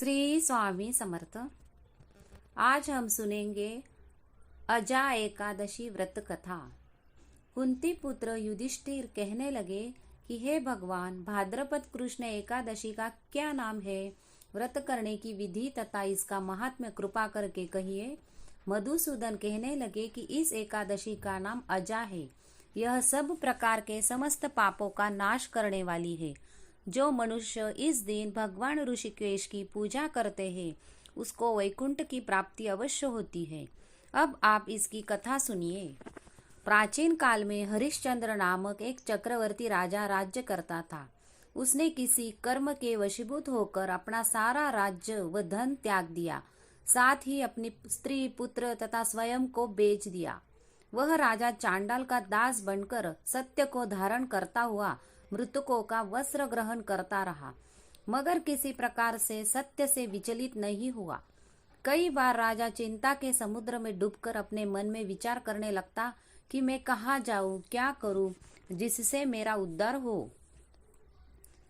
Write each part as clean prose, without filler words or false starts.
श्री स्वामी समर्थ। आज हम सुनेंगे अजा एकादशी व्रत कथा। कुंती पुत्र युधिष्ठिर कहने लगे कि हे भगवान, भाद्रपद कृष्ण एकादशी का क्या नाम है? व्रत करने की विधि तथा इसका महात्म्य कृपा करके कहिए। मधुसूदन कहने लगे कि इस एकादशी का नाम अजा है। यह सब प्रकार के समस्त पापों का नाश करने वाली है। जो मनुष्य इस दिन भगवान ऋषिकेश की पूजा करते हैं उसको वैकुंठ की प्राप्ति अवश्य होती है। अब आप इसकी कथा सुनिए। प्राचीन काल में हरिश्चंद्र नामक एक चक्रवर्ती राजा राज्य करता था। उसने किसी कर्म के वशीभूत होकर अपना सारा राज्य व धन त्याग दिया, साथ ही अपनी स्त्री, पुत्र तथा स्वयं को बेच दिया। वह राजा चांडाल का दास बनकर सत्य को धारण करता हुआ मृतकों का वस्त्र ग्रहण करता रहा, मगर किसी प्रकार से सत्य से विचलित नहीं हुआ। कई बार राजा चिंता के समुद्र में डूबकर अपने मन में विचार करने लगता कि मैं कहाँ जाऊं, क्या करूं जिससे मेरा उद्धार हो।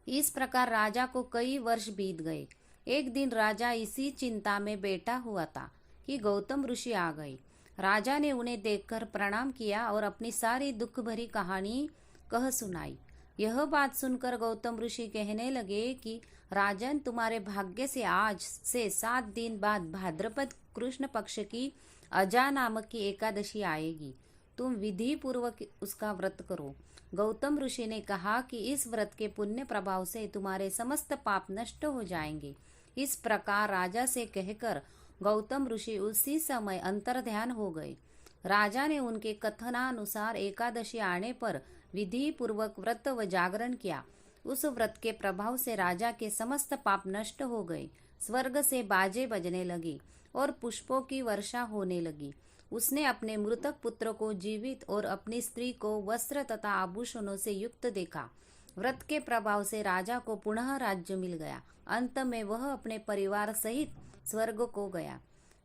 इस प्रकार राजा को कई वर्ष बीत गए। एक दिन राजा इसी चिंता में बैठा हुआ था कि गौतम ऋषि आ गए। राजा ने उन्हें देखकर प्रणाम किया और अपनी सारी दुख भरी कहानी कह सुनाई। यह बात सुनकर गौतम ऋषि कहने लगे कि राजन, तुम्हारे भाग्य से आज से 7 दिन बाद भाद्रपद कृष्ण पक्ष की अजा नामक की एकादशी आएगी। तुम विधि पूर्वक उसका व्रत करो। गौतम ऋषि ने कहा कि इस व्रत के पुण्य प्रभाव से तुम्हारे समस्त पाप नष्ट हो जाएंगे। इस प्रकार राजा से कहकर गौतम ऋषि उसी समय अंतर्ध्यान हो गए। राजा ने उनके कथनानुसार एकादशी आने पर विधि पूर्वक व्रत व जागरण किया। उस व्रत के प्रभाव से राजा के समस्त पाप नष्ट हो गए। स्वर्ग से बाजे बजने लगे और पुष्पों की वर्षा होने लगी। उसने अपने मृतक पुत्र को जीवित और अपनी स्त्री को वस्त्र तथा आभूषणों से युक्त देखा। व्रत के प्रभाव से राजा को पुनः राज्य मिल गया। अंत में वह अपने परिवार सहित स्वर्ग को गया।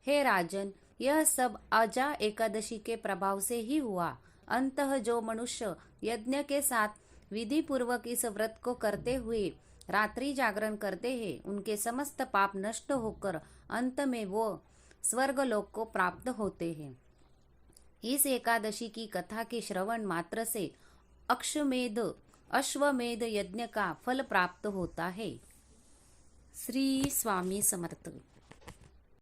हे राजन, यह सब अजा एकादशी के प्रभाव से ही हुआ। अंततः जो मनुष्य यज्ञ के साथ विधि पूर्वक इस व्रत को करते हुए रात्रि जागरण करते हैं, उनके समस्त पाप नष्ट होकर अंत में वो स्वर्गलोक को प्राप्त होते हैं। इस एकादशी की कथा के श्रवण मात्र से अश्वमेध यज्ञ का फल प्राप्त होता है। श्री स्वामी समर्थ।